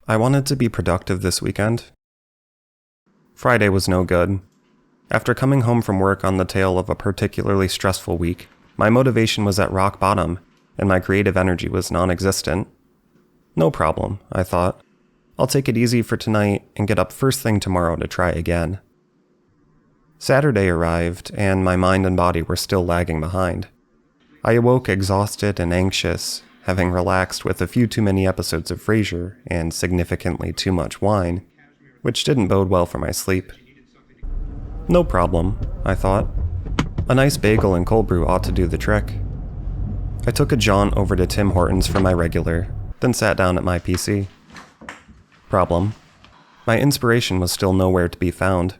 I wanted to be productive this weekend. Friday was no good. After coming home from work on the tail of a particularly stressful week, my motivation was at rock bottom, and my creative energy was non-existent. No problem, I thought. I'll take it easy for tonight and get up first thing tomorrow to try again. Saturday arrived, and my mind and body were still lagging behind. I awoke exhausted and anxious, having relaxed with a few too many episodes of Frasier and significantly too much wine, which didn't bode well for my sleep. No problem, I thought. A nice bagel and cold brew ought to do the trick. I took a jaunt over to Tim Hortons for my regular, then sat down at my PC. Problem. My inspiration was still nowhere to be found.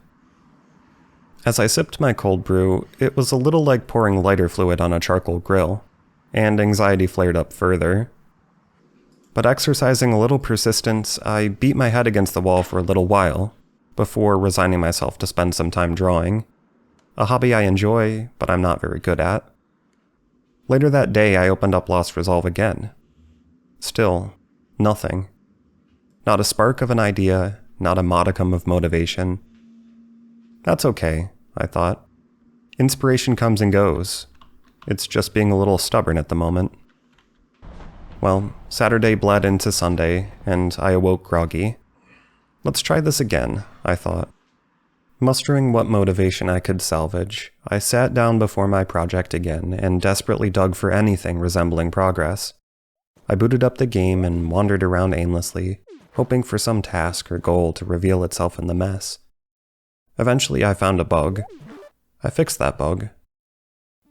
As I sipped my cold brew, it was a little like pouring lighter fluid on a charcoal grill, and anxiety flared up further. But exercising a little persistence, I beat my head against the wall for a little while, before resigning myself to spend some time drawing, a hobby I enjoy, but I'm not very good at. Later that day, I opened up Lost Resolve again. Still, nothing. Not a spark of an idea, not a modicum of motivation. That's okay, I thought. Inspiration comes and goes. It's just being a little stubborn at the moment. Well, Saturday bled into Sunday, and I awoke groggy. Let's try this again, I thought. Mustering what motivation I could salvage, I sat down before my project again and desperately dug for anything resembling progress. I booted up the game and wandered around aimlessly, hoping for some task or goal to reveal itself in the mess. Eventually I found a bug. I fixed that bug.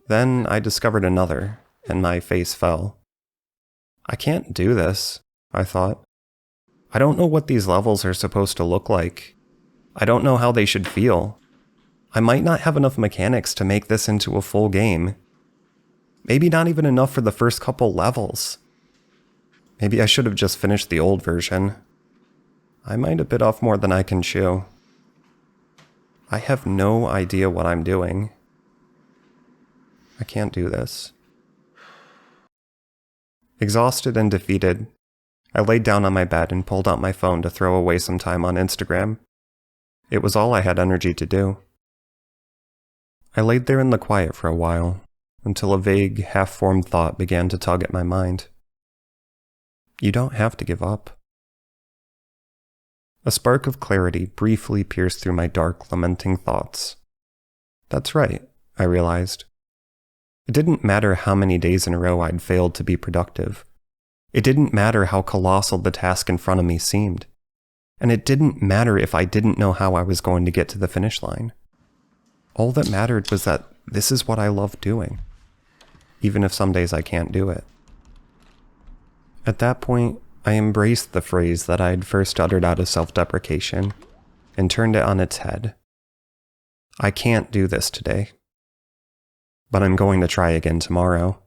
Then I discovered another, and my face fell. I can't do this, I thought. I don't know what these levels are supposed to look like. I don't know how they should feel. I might not have enough mechanics to make this into a full game. Maybe not even enough for the first couple levels. Maybe I should have just finished the old version. I might have bit off more than I can chew. I have no idea what I'm doing. I can't do this. Exhausted and defeated, I laid down on my bed and pulled out my phone to throw away some time on Instagram. It was all I had energy to do. I laid there in the quiet for a while, until a vague, half-formed thought began to tug at my mind. You don't have to give up. A spark of clarity briefly pierced through my dark, lamenting thoughts. That's right, I realized. It didn't matter how many days in a row I'd failed to be productive. It didn't matter how colossal the task in front of me seemed. And it didn't matter if I didn't know how I was going to get to the finish line. All that mattered was that this is what I love doing, even if some days I can't do it. At that point, I embraced the phrase that I'd first uttered out of self-deprecation and turned it on its head. I can't do this today, but I'm going to try again tomorrow.